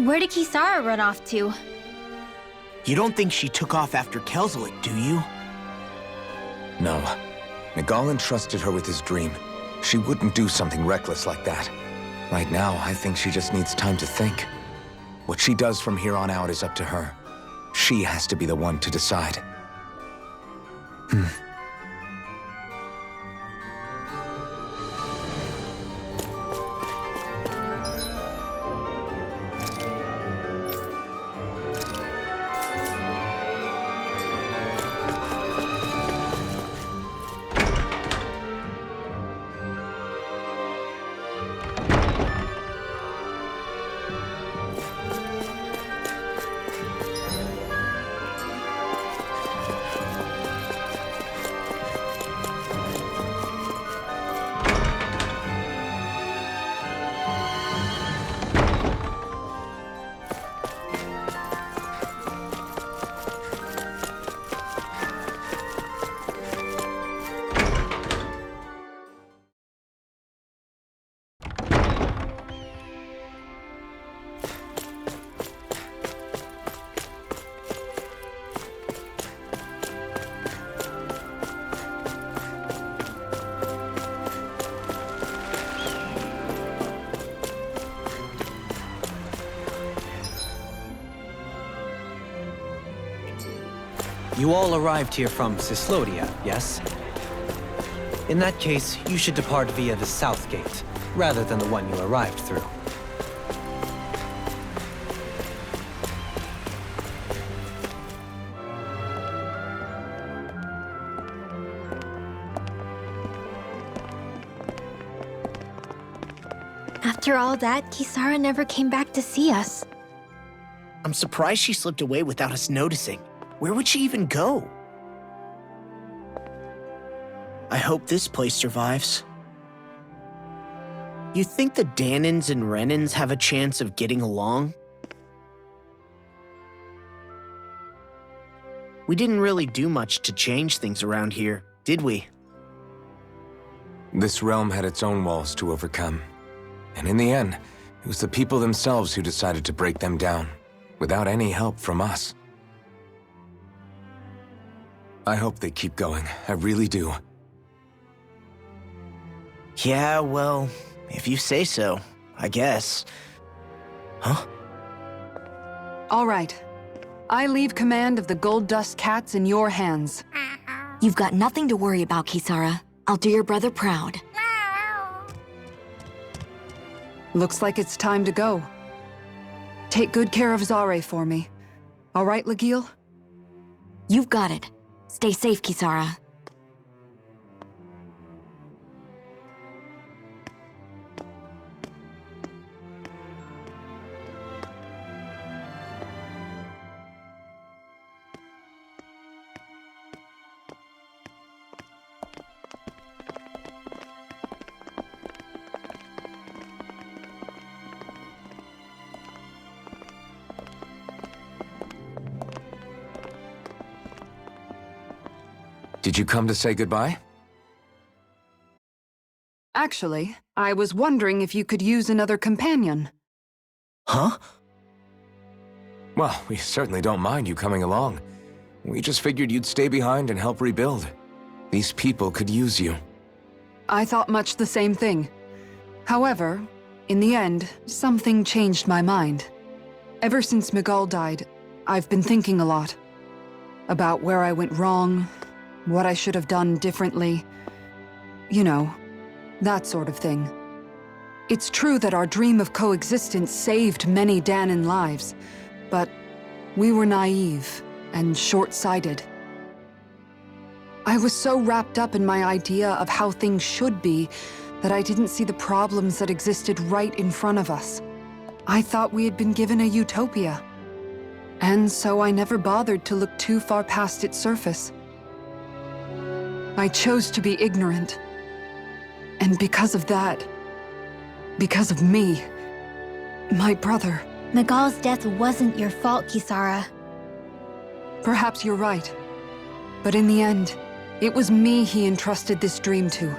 Where did Kisara run off to? You don't think she took off after Kelzelik, do you? No. Miguel entrusted her with his dream. She wouldn't do something reckless like that. Right now, I think she just needs time to think. What she does from here on out is up to her. She has to be the one to decide. You all arrived here from Cislodia, yes? In that case, you should depart via the south gate, rather than the one you arrived through. After all that, Kisara never came back to see us. I'm surprised she slipped away without us noticing. Where would she even go? I hope this place survives. You think the Danins and Renins have a chance of getting along? We didn't really do much to change things around here, did we? This realm had its own walls to overcome. And in the end, it was the people themselves who decided to break them down, without any help from us. I hope they keep going. I really do. Yeah, well, if you say so, I guess. Huh? All right. I leave command of the Gold Dust Cats in your hands. You've got nothing to worry about, Kisara. I'll do your brother proud. Looks like it's time to go. Take good care of Zare for me. All right, Legil? You've got it. Stay safe, Kisara. Did you come to say goodbye? Actually, I was wondering if you could use another companion. Huh? Well, we certainly don't mind you coming along. We just figured you'd stay behind and help rebuild. These people could use you. I thought much the same thing. However, in the end, something changed my mind. Ever since Miguel died, I've been thinking a lot. About where I went wrong, what I should have done differently. You know, that sort of thing. It's true that our dream of coexistence saved many Danin lives, but we were naive and short-sighted. I was so wrapped up in my idea of how things should be that I didn't see the problems that existed right in front of us. I thought we had been given a utopia. And so I never bothered to look too far past its surface. I chose to be ignorant. And because of that, because of me, my brother... Miguel's death wasn't your fault, Kisara. Perhaps you're right. But in the end, it was me he entrusted this dream to.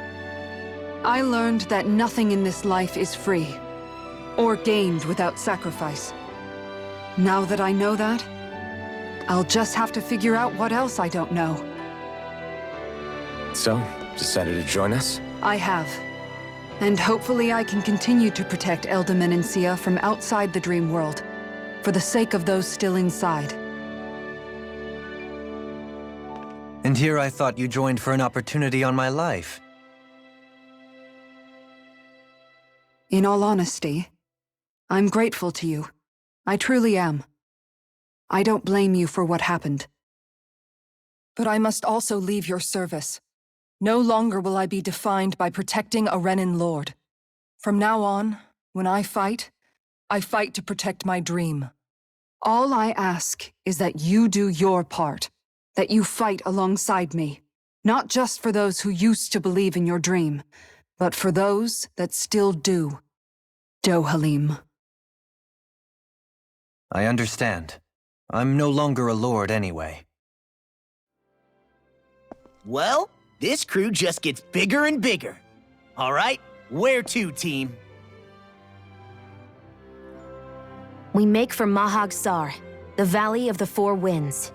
I learned that nothing in this life is free, or gained without sacrifice. Now that I know that, I'll just have to figure out what else I don't know. So, decided to join us? I have. And hopefully I can continue to protect Eldaman and Sia from outside the dream world, for the sake of those still inside. And here I thought you joined for an opportunity on my life. In all honesty, I'm grateful to you. I truly am. I don't blame you for what happened. But I must also leave your service. No longer will I be defined by protecting a Renan lord. From now on, when I fight to protect my dream. All I ask is that you do your part, that you fight alongside me, not just for those who used to believe in your dream, but for those that still do. Dohalim. I understand. I'm no longer a lord anyway. Well, this crew just gets bigger and bigger. All right, where to, team? We make for Mahag Sar, the Valley of the Four Winds.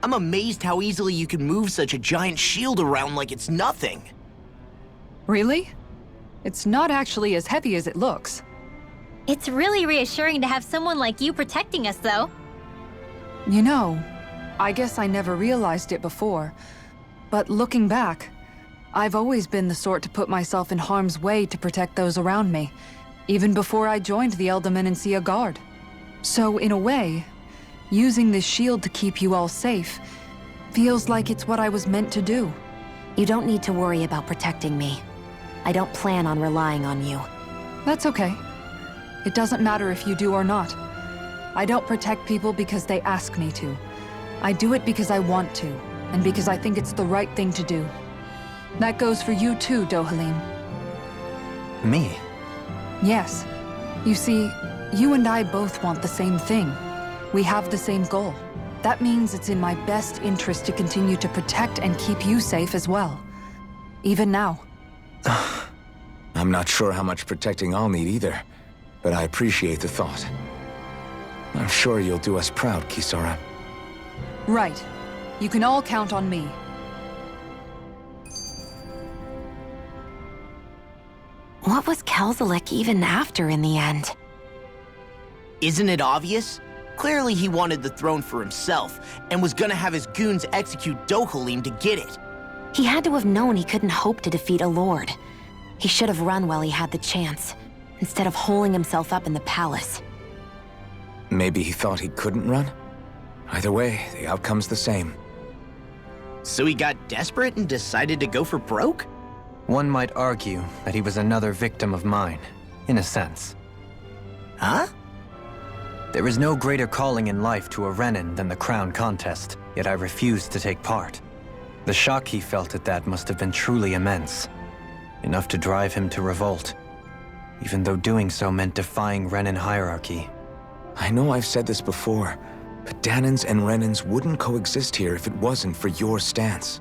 I'm amazed how easily you can move such a giant shield around like it's nothing. Really? It's not actually as heavy as it looks. It's really reassuring to have someone like you protecting us, though. You know, I guess I never realized it before, but looking back, I've always been the sort to put myself in harm's way to protect those around me, even before I joined the Eldaman and Sia Guard. So in a way, using this shield to keep you all safe feels like it's what I was meant to do. You don't need to worry about protecting me. I don't plan on relying on you. That's okay. It doesn't matter if you do or not. I don't protect people because they ask me to. I do it because I want to, and because I think it's the right thing to do. That goes for you too, Dohalim. Me? Yes. You see, you and I both want the same thing. We have the same goal. That means it's in my best interest to continue to protect and keep you safe as well. Even now. I'm not sure how much protecting I'll need either, but I appreciate the thought. I'm sure you'll do us proud, Kisara. Right. You can all count on me. What was Kelzalik even after in the end? Isn't it obvious? Clearly he wanted the throne for himself, and was gonna have his goons execute Dohalim to get it. He had to have known he couldn't hope to defeat a lord. He should have run while he had the chance, instead of holding himself up in the palace. Maybe he thought he couldn't run? Either way, the outcome's the same. So he got desperate and decided to go for broke? One might argue that he was another victim of mine, in a sense. Huh? There is no greater calling in life to a Renan than the crown contest, yet I refused to take part. The shock he felt at that must have been truly immense. Enough to drive him to revolt, even though doing so meant defying Renan hierarchy. I know I've said this before, but Danans and Renans wouldn't coexist here if it wasn't for your stance.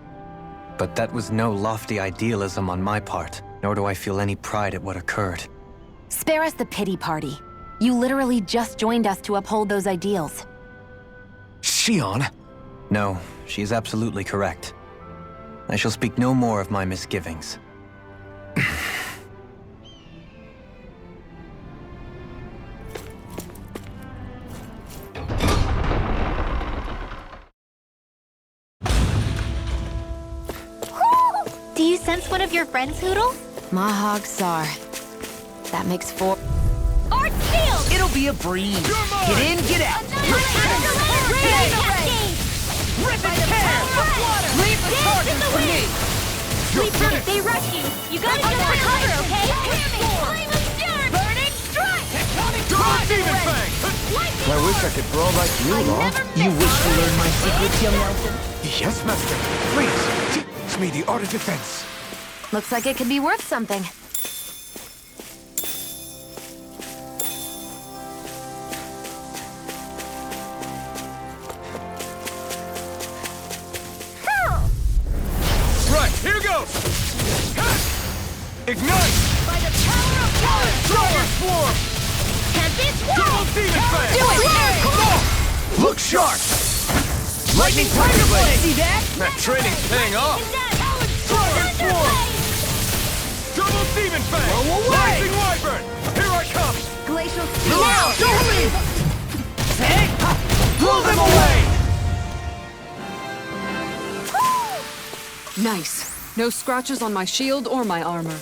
But that was no lofty idealism on my part. nor do I feel any pride at what occurred. Spare us the pity party. You literally just joined us to uphold those ideals. Shion? No, she is absolutely correct. I shall speak no more of my misgivings. Do you sense one of your friends, Hoodle? Mahog Sar. That makes 4. Art shield! It'll be a breeze. Get in, get out. Rip and tear! Leave the target for me! Sleep tight, they rush you! You gotta jump for cover, okay? Flame of Stern! Burning strike! I wish I could brawl like you, Law. You wish to learn my secrets, young elfin? Yes, Master. Please, teach me the art of defense. Looks like it could be worth something. Right, here goes! Ignite! By the power of water! Dragon Swarm! Can't this Double Demon Fang! Do it! Come on! Look sharp! Lightning Tiger Blade! See that? That training's paying off! Dragon Swarm! Double Demon Fang! Blow away! Rising Wyvern! Here I come! Glacial Now, don't leave! Hey! Blow them away! Nice. No scratches on my shield or my armor.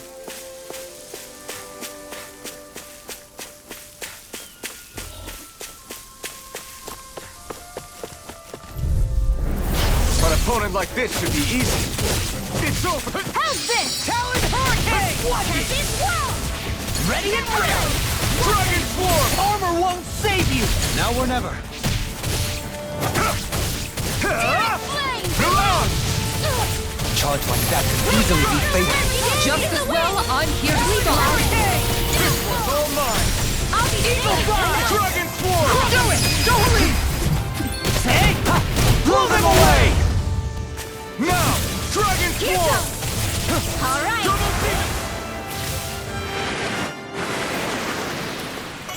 An opponent like this should be easy. It's over! How's this? Talon Hurricane! Can't this Ready and ready! Dragon Swarm! Armor won't save you! Now or never. flame! Milan! Charge like that could easily be fatal. Just as well, I'm here to stop. This one's all mine! I'll be Eagle Dragon Swarm! Do it! Don't leave! Hey! Blow them away! Now! Dragon Swarm! All right. Double Demon!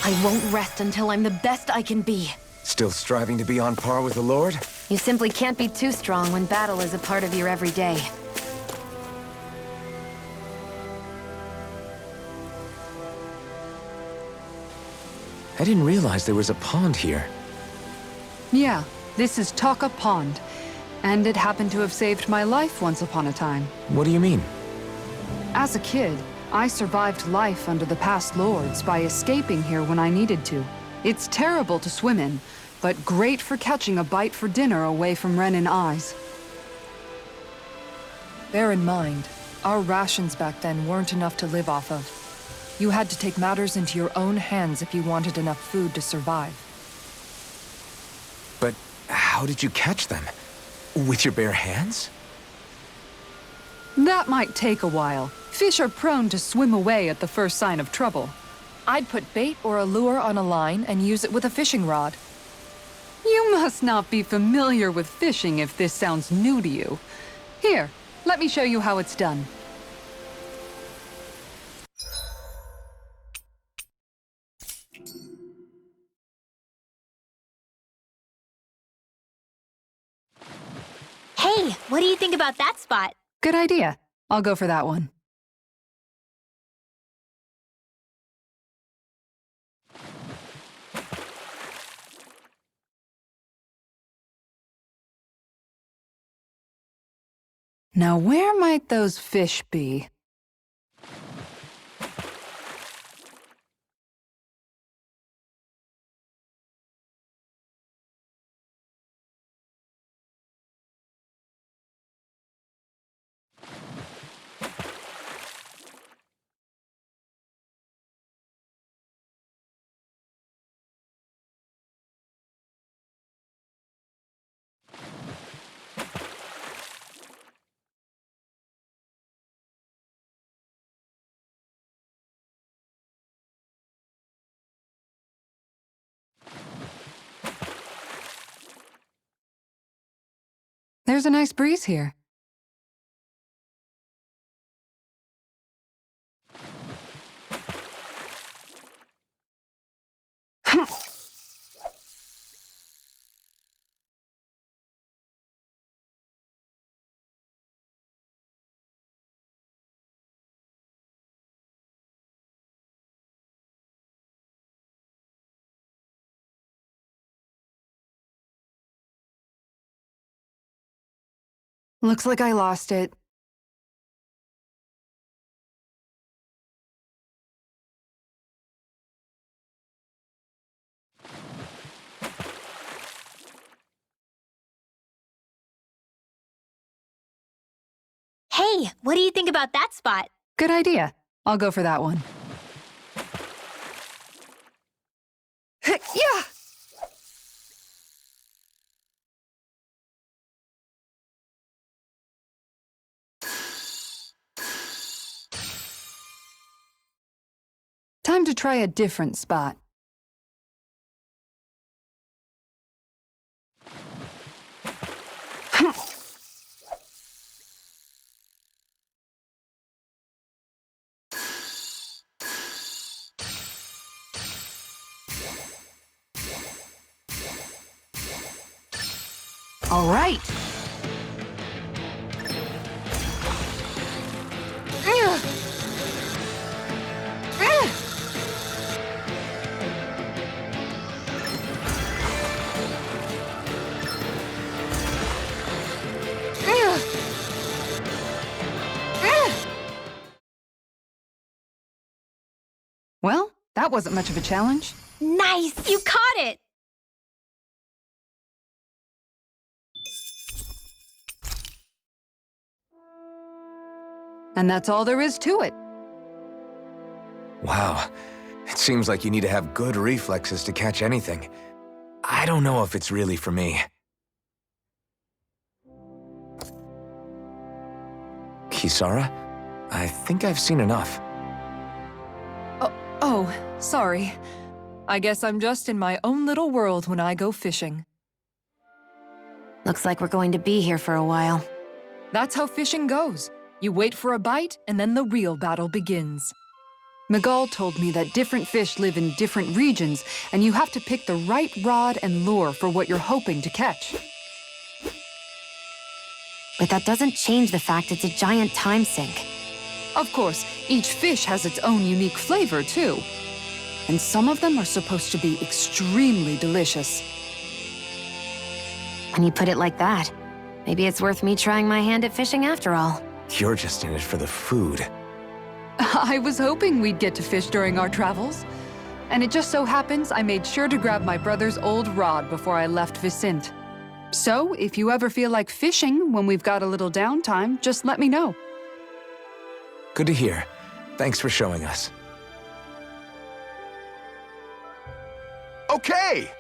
I won't rest until I'm the best I can be. Still striving to be on par with the Lord? You simply can't be too strong when battle is a part of your everyday. I didn't realize there was a pond here. Yeah, this is Taka Pond. And it happened to have saved my life once upon a time. What do you mean? As a kid, I survived life under the past lords by escaping here when I needed to. It's terrible to swim in, but great for catching a bite for dinner away from Renin eyes. Bear in mind, our rations back then weren't enough to live off of. You had to take matters into your own hands if you wanted enough food to survive. But how did you catch them? With your bare hands? That might take a while. Fish are prone to swim away at the first sign of trouble. I'd put bait or a lure on a line and use it with a fishing rod. You must not be familiar with fishing if this sounds new to you. Here, let me show you how it's done. Hey, what do you think about that spot? Good idea. I'll go for that one. Now where might those fish be? There's a nice breeze here. Looks like I lost it. Hey, what do you think about that spot? Good idea. I'll go for that one. Yeah! Time to try a different spot. All right. Well, that wasn't much of a challenge. Nice! You caught it! And that's all there is to it. Wow. It seems like you need to have good reflexes to catch anything. I don't know if it's really for me. Kisara? I think I've seen enough. Oh, sorry. I guess I'm just in my own little world when I go fishing. Looks like we're going to be here for a while. That's how fishing goes. You wait for a bite, and then the real battle begins. Miguel told me that different fish live in different regions, and you have to pick the right rod and lure for what you're hoping to catch. But that doesn't change the fact it's a giant time sink. Of course, each fish has its own unique flavor, too. And some of them are supposed to be extremely delicious. When you put it like that, maybe it's worth me trying my hand at fishing after all. You're just in it for the food. I was hoping we'd get to fish during our travels. And it just so happens I made sure to grab my brother's old rod before I left Vicente. So, if you ever feel like fishing when we've got a little downtime, just let me know. Good to hear. Thanks for showing us. Okay!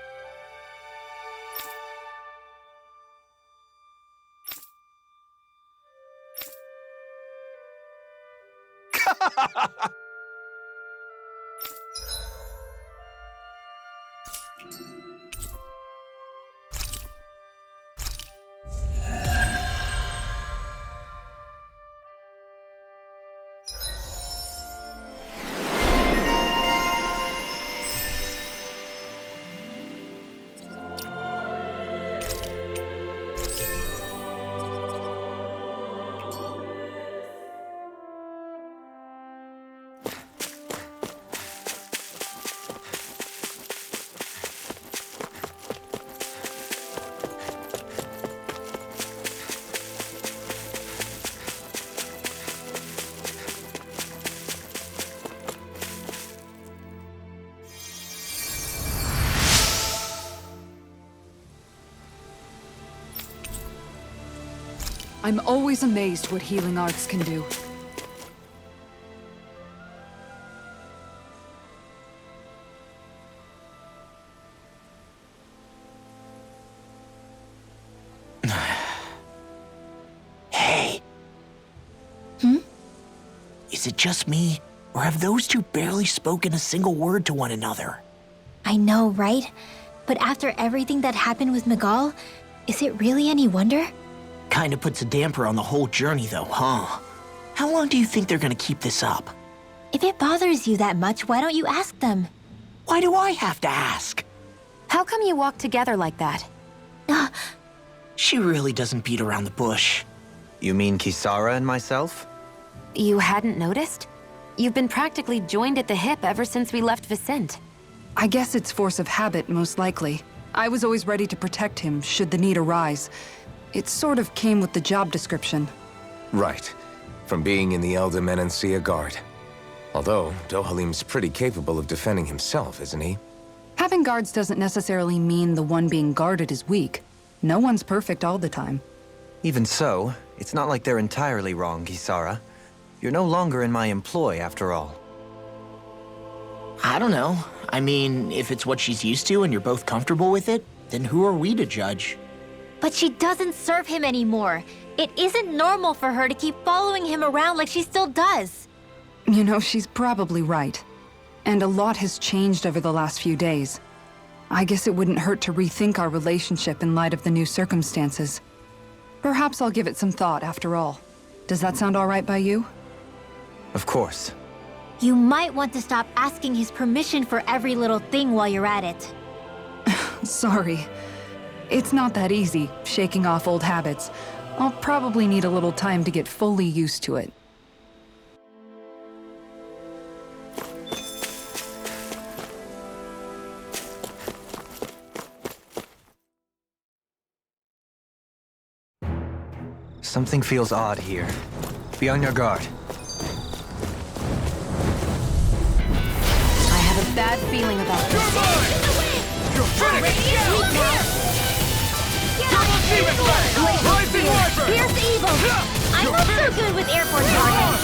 I'm always amazed what healing arts can do. Hey. Is it just me, or have those two barely spoken a single word to one another? I know, right? But after everything that happened with Miguel, is it really any wonder? Kinda puts a damper on the whole journey though, huh? How long do you think they're gonna keep this up? If it bothers you that much, why don't you ask them? Why do I have to ask? How come you walk together like that? She really doesn't beat around the bush. You mean Kisara and myself? You hadn't noticed? You've been practically joined at the hip ever since we left Vicente. I guess it's force of habit, most likely. I was always ready to protect him, should the need arise. It sort of came with the job description. Right. From being in the Elder Menancia Guard. Although, Dohalim's pretty capable of defending himself, isn't he? Having guards doesn't necessarily mean the one being guarded is weak. No one's perfect all the time. Even so, it's not like they're entirely wrong, Kisara. You're no longer in my employ, after all. I don't know. I mean, if it's what she's used to and you're both comfortable with it, then who are we to judge? But she doesn't serve him anymore. It isn't normal for her to keep following him around like she still does. You know, she's probably right. And a lot has changed over the last few days. I guess it wouldn't hurt to rethink our relationship in light of the new circumstances. Perhaps I'll give it some thought after all. Does that sound all right by you? Of course. You might want to stop asking his permission for every little thing while you're at it. Sorry. It's not that easy, shaking off old habits. I'll probably need a little time to get fully used to it. Something feels odd here. Be on your guard. I have a bad feeling about this. Here's evil! I'm not so good with Air Force targets.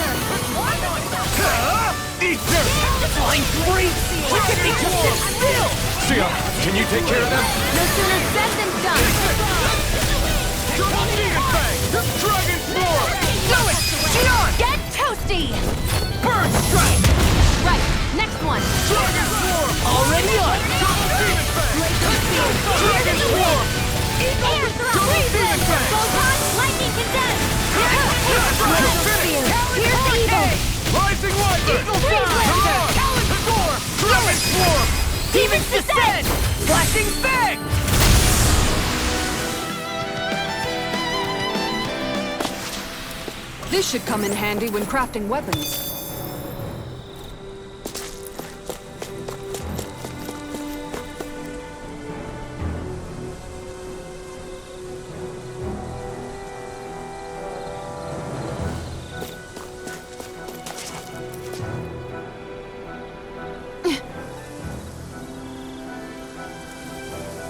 Flying free! Look at me just sit still! Sia, can you take care of them? No sooner said than done. Dragon Sword! Do it! Shion! Get toasty! Bird Strike! Right, next one. Dragon Sword! Already on! Dragon Sword! Air thrust! Photon, lightning condensed! Here's evil! Rising Wyvern! Talon Storm! Dragon Swarm! Demon's Descent! Flashing Fang! This should come in handy when crafting weapons.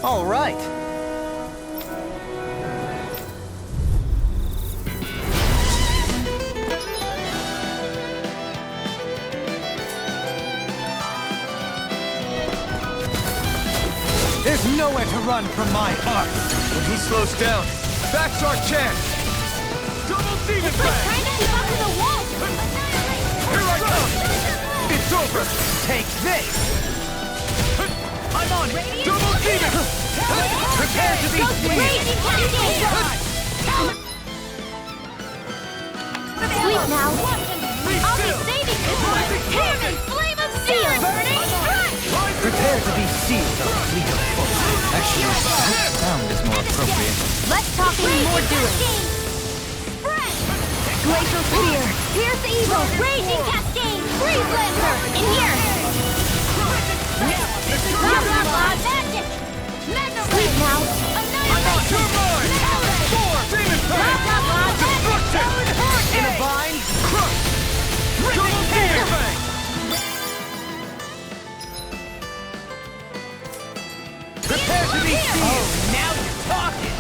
All right. There's nowhere to run from my art. When he slows down, that's our chance! Double Demon Like trying to keep up to the wall! Here I come! It's over! Take this! I'm on! Double Demon! Prepare to be Raging Cascade! Sleep now! I'll be saving this one! Hammer! Flame of Steel! Burning Strike! Prepare to be sealed on a fleet of foot. Actually, that sound is more appropriate. Less talking, more doing! Glacial Spear! Pierce Evil! Raging Cascade! Freeze Lancer! In here! Blah blah blah! Magic! Sleep now! Annihilation! Blah blah blah! Magic! In a vine! Crush! Double Demon Fang! Prepare to be sealed! Oh, now you're talking!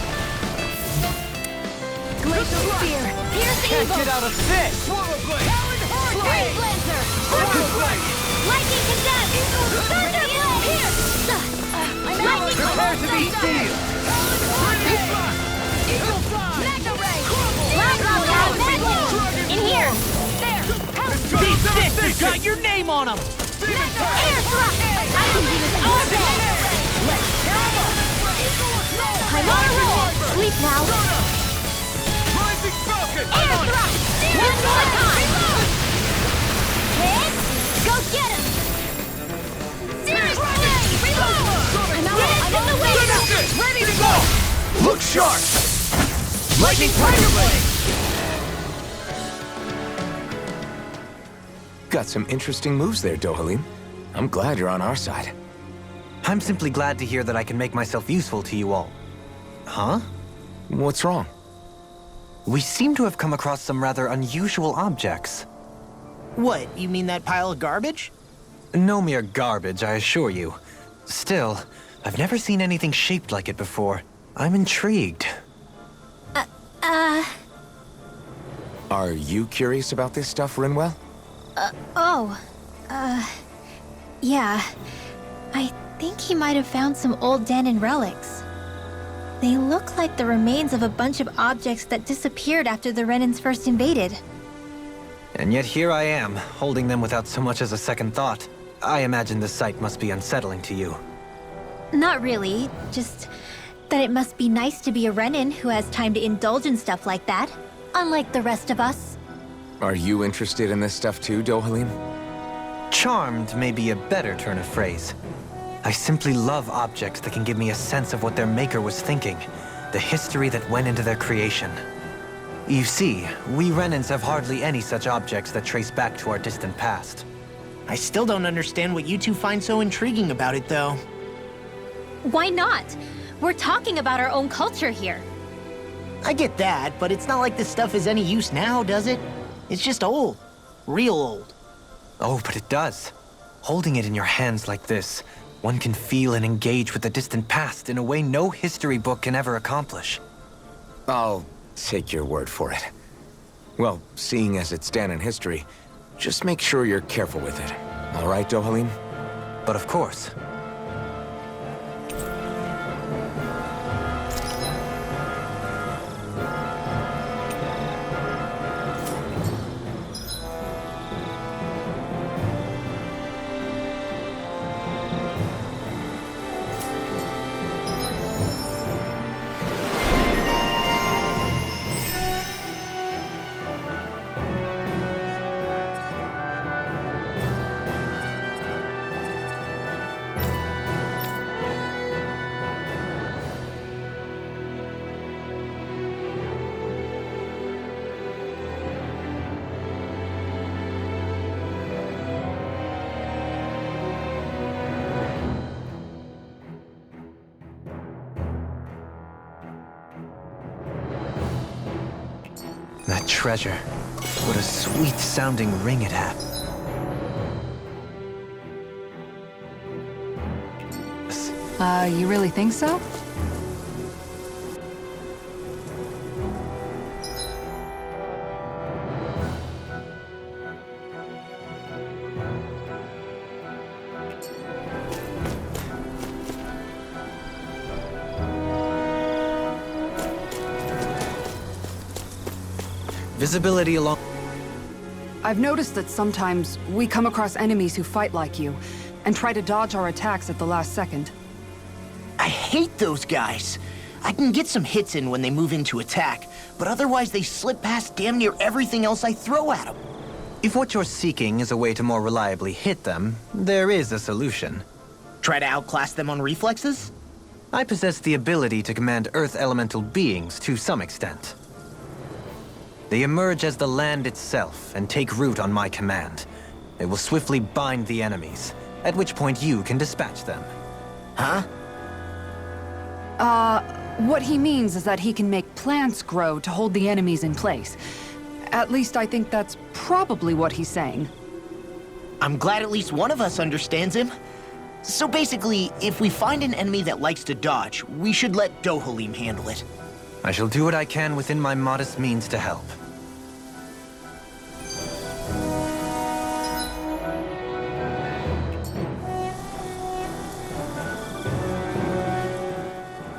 Glacial Spear! Pierce Can't Evil! get out of this! Freeze Lancer! Lightning Condensed! Thunder Blade! Here! Lightning Prepare to be sealed! Mega Ray! Blah blah blah! Magic! In here! There! These sisters got your name on them! Air Thrust! I can do this all day! I'm on a roll! Sleep now! Rising Falcon! Air Thrust! One more time! Hit! Go get him! Series Blade! Reload! I'm in the way! Ready to go! Look sharp! Lightning Tiger Blade! Got some interesting moves there, Dohalim. I'm glad you're on our side. I'm simply glad to hear that I can make myself useful to you all. Huh? What's wrong? We seem to have come across some rather unusual objects. What, you mean that pile of garbage? No mere garbage, I assure you. Still, I've never seen anything shaped like it before. I'm intrigued. Are you curious about this stuff, Rinwell? Yeah. I think he might have found some old Danon relics. They look like the remains of a bunch of objects that disappeared after the Renans first invaded. And yet here I am, holding them without so much as a second thought. I imagine the sight must be unsettling to you. Not really, just that it must be nice to be a Renan who has time to indulge in stuff like that, unlike the rest of us. Are you interested in this stuff too, Dohalim? Charmed may be a better turn of phrase. I simply love objects that can give me a sense of what their maker was thinking, the history that went into their creation. You see, we Renans have hardly any such objects that trace back to our distant past. I still don't understand what you two find so intriguing about it, though. Why not? We're talking about our own culture here. I get that, but it's not like this stuff is any use now, does it? It's just old. Real old. Oh, but it does. Holding it in your hands like this, one can feel and engage with the distant past in a way no history book can ever accomplish. I'll take your word for it. Well, seeing as it's Danon history, just make sure you're careful with it. All right, Dohalim? But of course. That treasure. What a sweet-sounding ring it had. You really think so? Visibility along... I've noticed that sometimes we come across enemies who fight like you, and try to dodge our attacks at the last second. I hate those guys. I can get some hits in when they move into attack, but otherwise they slip past damn near everything else I throw at them. If what you're seeking is a way to more reliably hit them, there is a solution. Try to outclass them on reflexes? I possess the ability to command Earth elemental beings to some extent. They emerge as the land itself and take root on my command. They will swiftly bind the enemies, at which point you can dispatch them. Huh? What he means is that he can make plants grow to hold the enemies in place. At least I think that's probably what he's saying. I'm glad at least one of us understands him. So basically, if we find an enemy that likes to dodge, we should let Dohalim handle it. I shall do what I can within my modest means to help.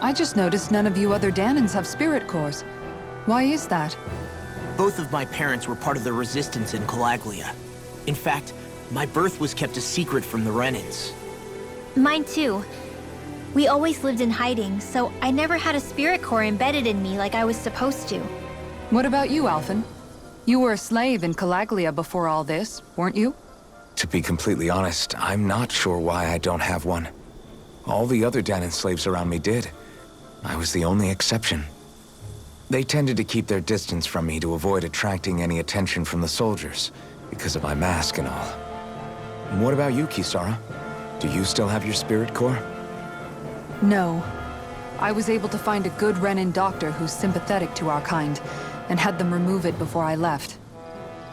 I just noticed none of you other Danons have spirit cores. Why is that? Both of my parents were part of the resistance in Calaglia. In fact, my birth was kept a secret from the Renans. Mine too. We always lived in hiding, so I never had a spirit core embedded in me like I was supposed to. What about you, Alphen? You were a slave in Calaglia before all this, weren't you? To be completely honest, I'm not sure why I don't have one. All the other Danon slaves around me did. I was the only exception. They tended to keep their distance from me to avoid attracting any attention from the soldiers, because of my mask and all. What about you, Kisara? Do you still have your spirit core? No. I was able to find a good Renin doctor who's sympathetic to our kind, and had them remove it before I left.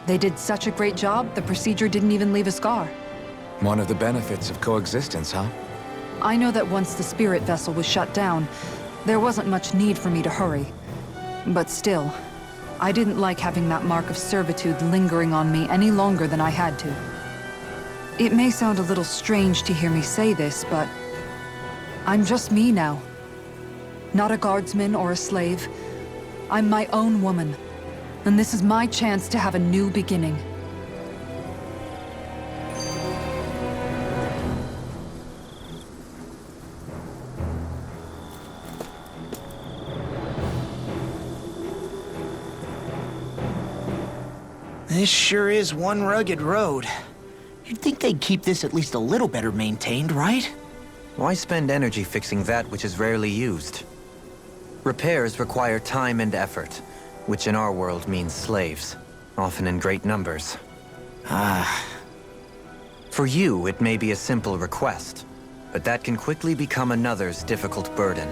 They did such a great job, the procedure didn't even leave a scar. One of the benefits of coexistence, huh? I know that once the spirit vessel was shut down, there wasn't much need for me to hurry. But still, I didn't like having that mark of servitude lingering on me any longer than I had to. It may sound a little strange to hear me say this, but I'm just me now. Not a guardsman or a slave. I'm my own woman. And this is my chance to have a new beginning. This sure is one rugged road. You'd think they'd keep this at least a little better maintained, right? Why spend energy fixing that which is rarely used? Repairs require time and effort, which in our world means slaves, often in great numbers. For you, it may be a simple request, but that can quickly become another's difficult burden.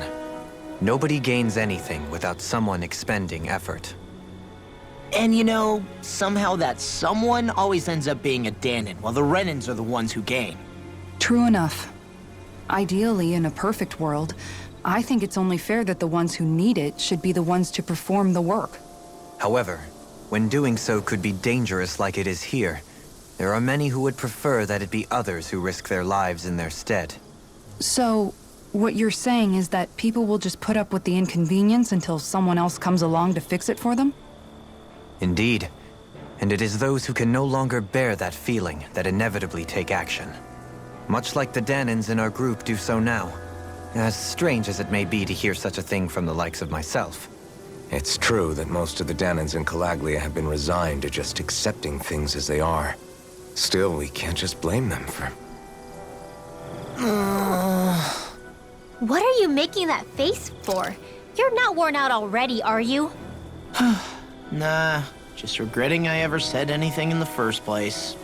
Nobody gains anything without someone expending effort. And you know, somehow that someone always ends up being a Danon, while the Renins are the ones who gain. True enough. Ideally, in a perfect world, I think it's only fair that the ones who need it should be the ones to perform the work. However, when doing so could be dangerous like it is here, there are many who would prefer that it be others who risk their lives in their stead. So, what you're saying is that people will just put up with the inconvenience until someone else comes along to fix it for them? Indeed. And it is those who can no longer bear that feeling that inevitably take action. Much like the Danons in our group do so now. As strange as it may be to hear such a thing from the likes of myself. It's true that most of the Danons in Calaglia have been resigned to just accepting things as they are. Still, we can't just blame them for... What are you making that face for? You're not worn out already, are you? Nah, just regretting I ever said anything in the first place.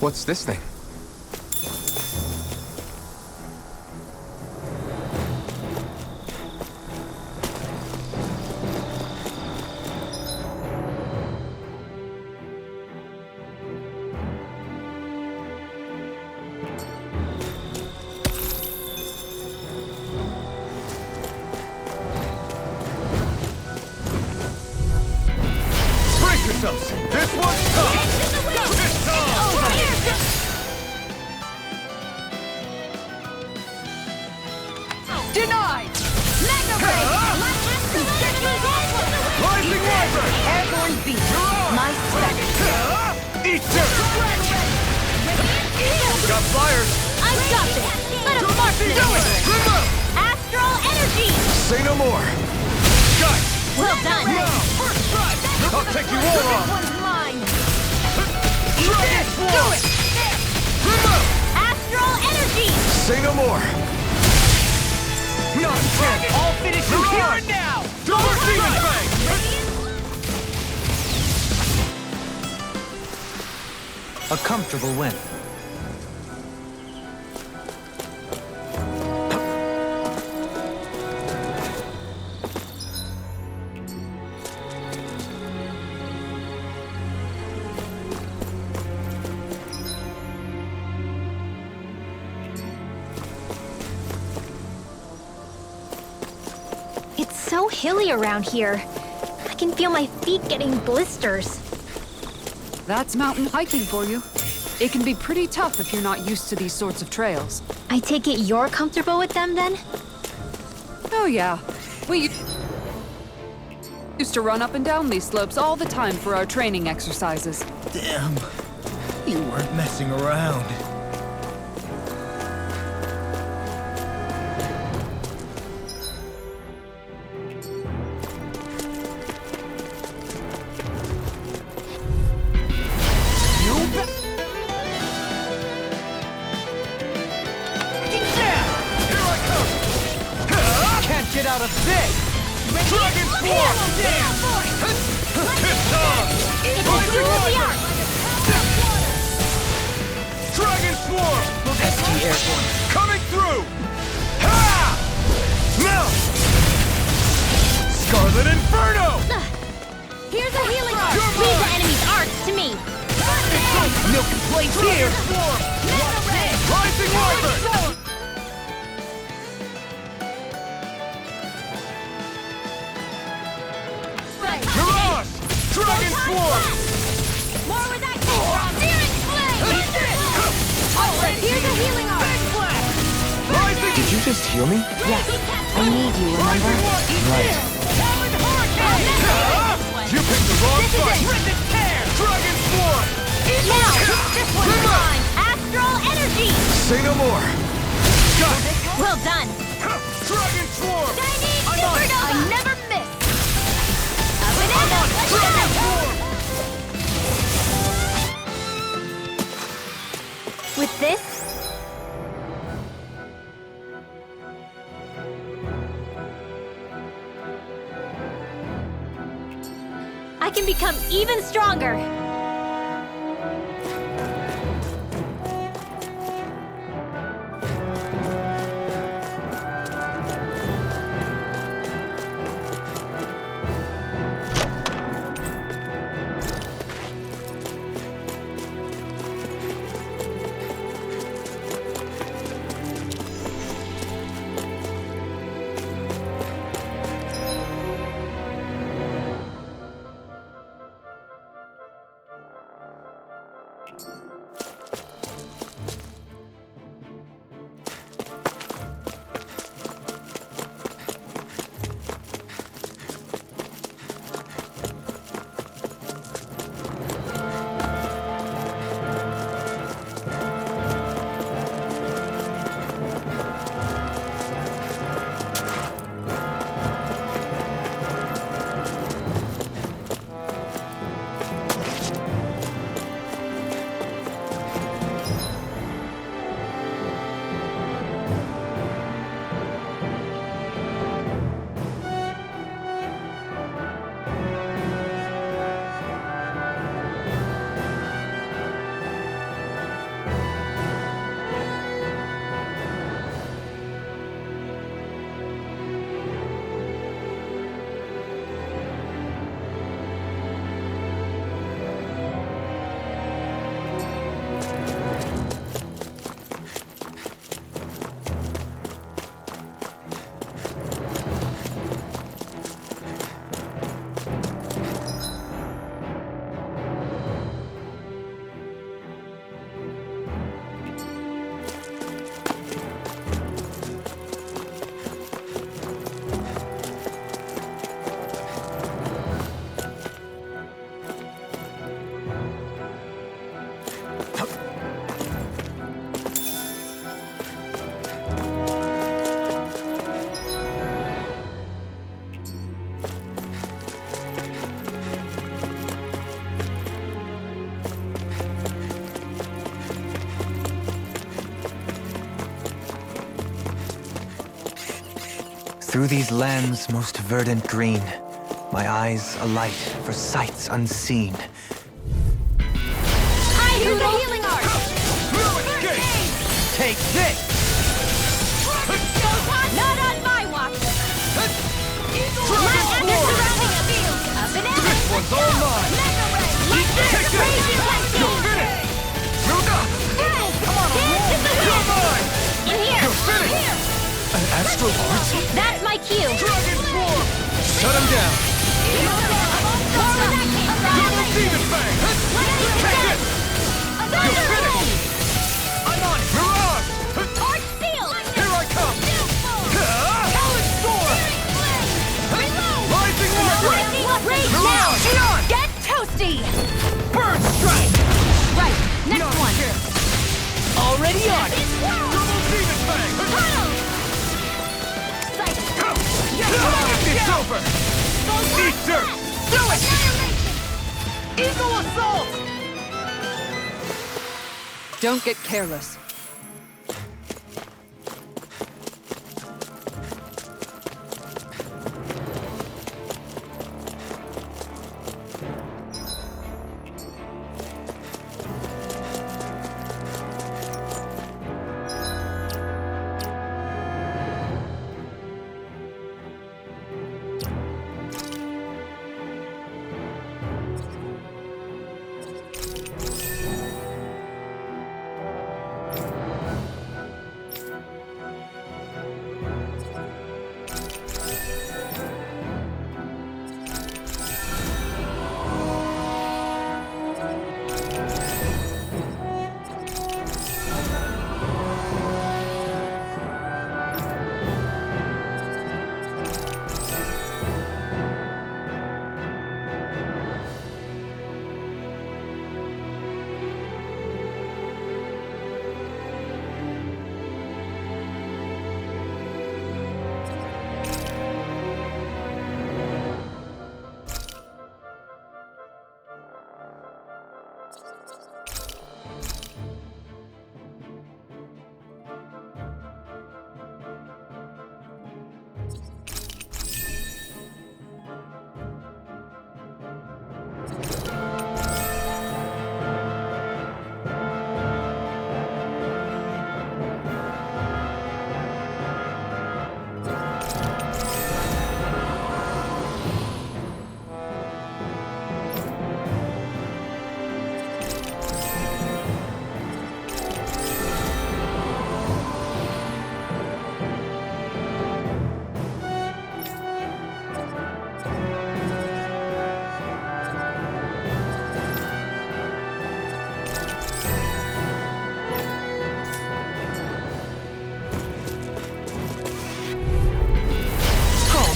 What's this thing? Brace yourselves! This one's tough! This time! Denied! Mega Ray! Rising Wyvern! Airborne beast. My spec. Eat dirt! Got flyers! I got this! Let him mark this! Do it! Remove! Astral energy! Say no more! Guys! Well done! First strike! I'll take you all on! One's mine! Dragon Force! Remove! Astral energy! Say no more! chance! I'll finish you here and now! Double demon fang! A comfortable win. It's so hilly around here. I can feel my feet getting blisters. That's mountain hiking for you. It can be pretty tough if you're not used to these sorts of trails. I take it you're comfortable with them then? Oh yeah. We used to run up and down these slopes all the time for our training exercises. Damn. You weren't messing around. Get out of this! Dragon Swarm! Pissed off! Dragon Swarm! ST Airborne. Coming through! Ha! No! Scarlet Inferno! Here's a healing arc! Leave the enemy's arcs to me! Milk and plates here! Swarm! Rising Wyvern! Mirage! Dragon Swarm! More where that came from! Searing Flame! Here's a healing arc! Rising! Did you just heal me? Yes, I need you, remember? Right. You picked the wrong fight! Dragon Swarm! Now! This one's mine! Astral Energy! Say no more. Got it! Well done! Dragon Swarm! I never miss! Dragon Swarm! With this, I can become even stronger! Through these lands most verdant green, my eyes alight for sights unseen. I do the healing art! Take this! Not on my watch! Dragon Sword! This one's all mine! Take this! You're finished! Come on, you're mine! In here! You're finished! An astral art? That's my cue! Dragon Swarm! Shut him down! Double Demon Fang! Take it! You're finished! I'm on it! Mirage! Art sealed! Here I come! Talon Storm! Rising Warrior! Rage Mirage! now! Get toasty! Burn Strike! Right, next one! Already on it! Double Demon Fang! It's over! Eat dirt! Do it! Eagle Assault! Don't get careless.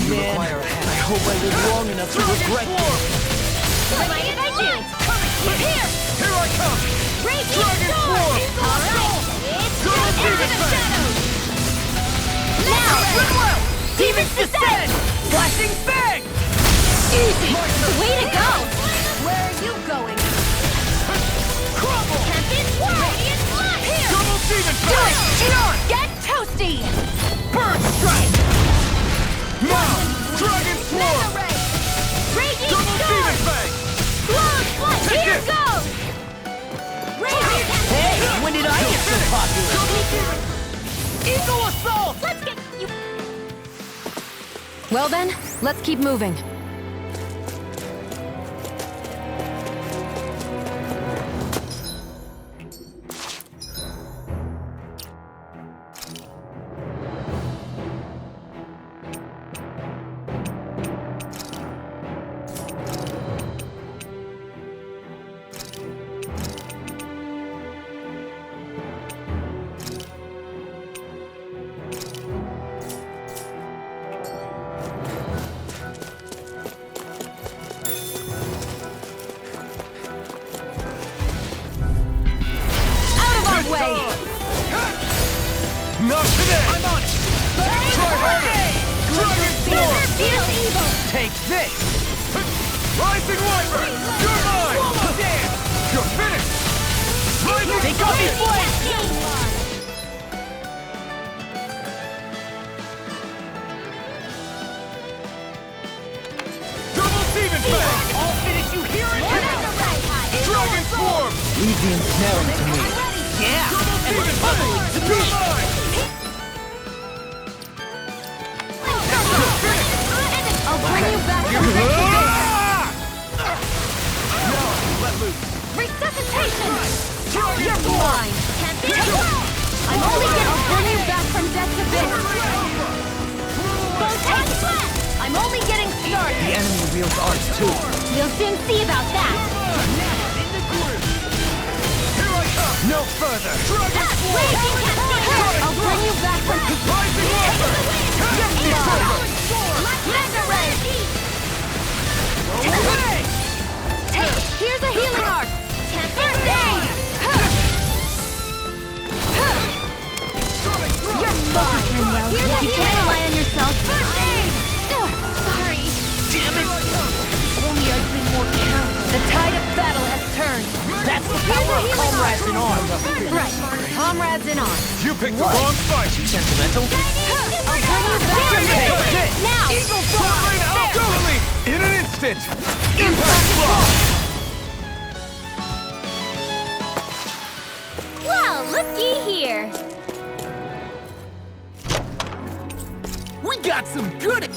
Man, I hope I live long enough to regret this. My vengeance! Here! Here I come! Raging Dragon sword! Swarm! Alright! It's Double into Demon the Fang! shadows! Now! Goodwill! Demons descend! Flashing Fang! Easy! Way to go! Where are you going? Crumble! Tempest Radiant Flash! Here! Double Demon Do Fang! it! Get toasty! Burn Strike! Mont! Dragon Swarm! Raging Double Demon Storm! Fang! Close flight! Take Here it! goes! Raging Hey, when did I get so popular? Eagle Assault! Let's get you... Well then, let's keep moving. Not today! I'm on it! Try harder! Dragon Sword! Feel evil! Take this! Rising Wyvern! You're mine! You're finished! Rising They got me flanked! Leave the ensnaring to me. Yeah, and the bubbling to me. I'll bring you back from Now, let loose. resuscitation! You're blind! Can't be I'm only gonna bring you back from death's abyss! I'm only getting started! The enemy wields arts too. We'll soon see about that! Here I come. No further. I'll bring you back from Rising weapon. Here's a healing arc! First aid! You're fine! You can't rely on yourself! First aid! Sorry! Damn it! Only I'd been more careful. The tide of battle has turned. That's the power of comrades in arms. Right. Comrades in arms. You picked the wrong fight. Sentimental? I'll bring you back from death. Now! Sovereign alchemy! In an instant. Impact block. Well, looky here. We got some good...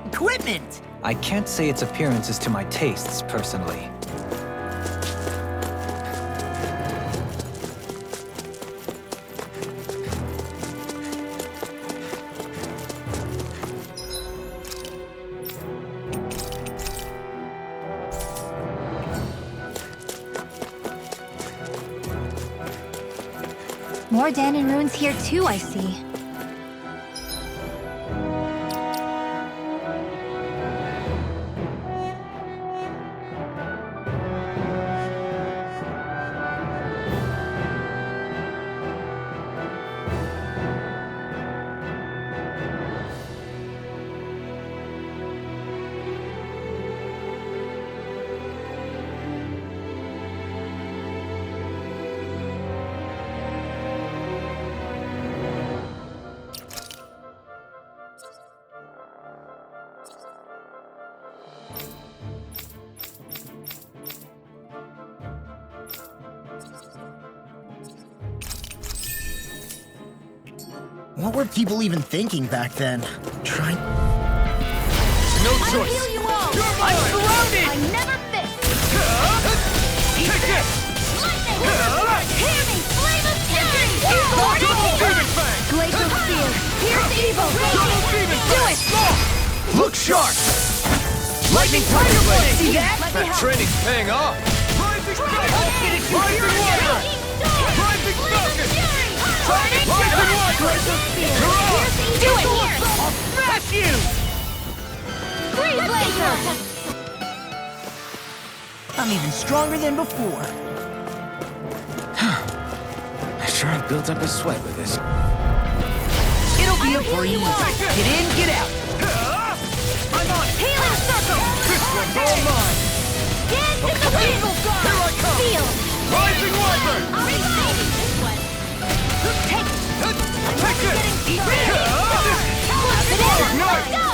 equipment! I can't say its appearance is to my tastes, personally. More Danon ruins here too, I see. What were people even thinking back then? Trying... No choice. Heal you all. I'm surrounded! I never miss. Take this. Lightning! Hear me! Flame of fury! Double demon fang. Glacial spear! Pierce evil! Double demon Do fang. it! Look sharp! Lightning Tiger Blade! See that? That training's paying off. Rising Falcon. Rising Water. Rising Falcon. Rising Water. Glacial spear! You're up. Pierce evil! Do it here! I'll smash you! Freeze laser! I'm even stronger than before. I sure have built up a sweat with this. It'll be a breeze. Get in, get out. I'm on it. Healing circle! This one's all mine. Dance in the wind! Here I come. Seal! Rising Wyvern. I'll be saving this one! Take it! Take it. Ignite. Go!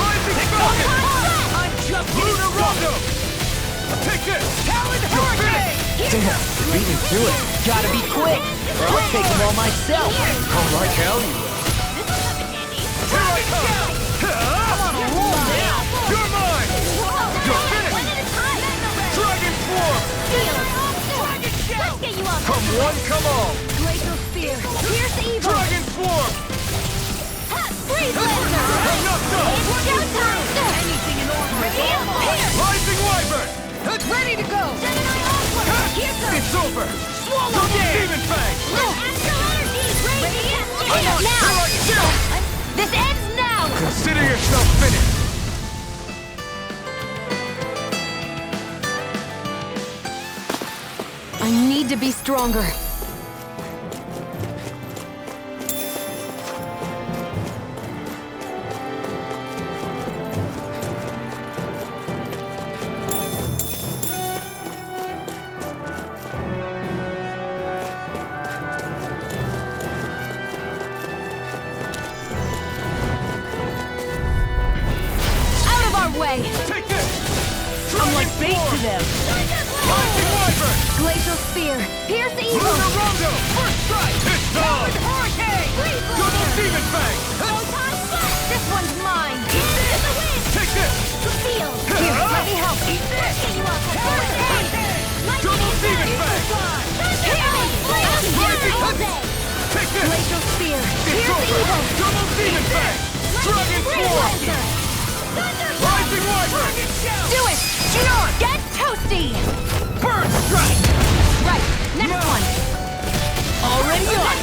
Rising Falcon. I'm just Lunar Rondo. Take it. Talon Hurricane! Damn, beat me to it. Gotta be quick, or I'll take them all myself. Oh, like hell you will. Here I come. I'm on a roll now. You're mine. You're finished. Dragon Swarm. Let's get you off! Come one, come all. Glacial spear! Pierce evil! Dragon Swarm. Freeze laser! Enough done. It's showtime! Anything in order! Here! Rising Wyvern. Ready to go! It's over. Swallow Demon Fang. Now! This ends now! Consider yourself finished. to be stronger. Out of our way! Take this! I'm like bait to them. Rising Wyvern! Glacial Spear! Pierce evil! Lunar Rondo! First strike! It's time! Hurricane! Double Demon Fang! This one's mine! Take this! Here, let me help! Double Demon Fang! Take this! Glacial Spear! It's Pierce over! evil! Double Demon Fang! Dragon Swarm! Rising Wyvern! Do it! Get toasty! Bird Strike! Right, next No. one! Already on.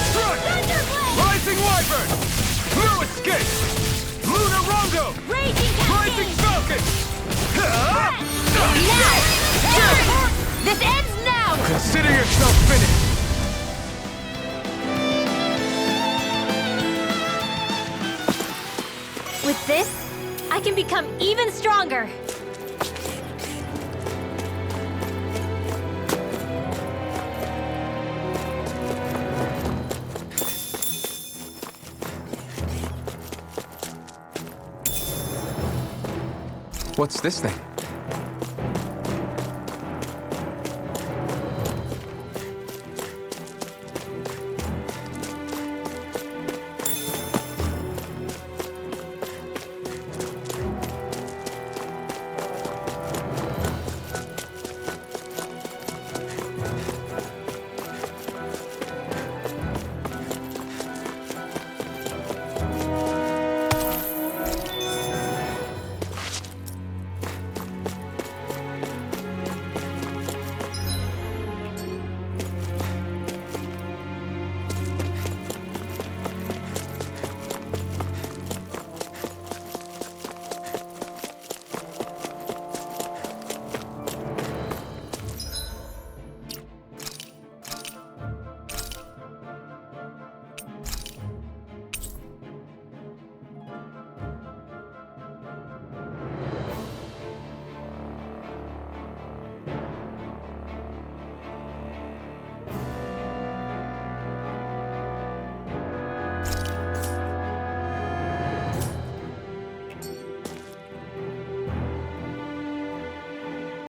Strike! Rising Wyvern! No escape! Lunar Rondo! Rising Falcon! Now! This ends now! Consider yourself finished! With this, I can become even stronger. What's this thing?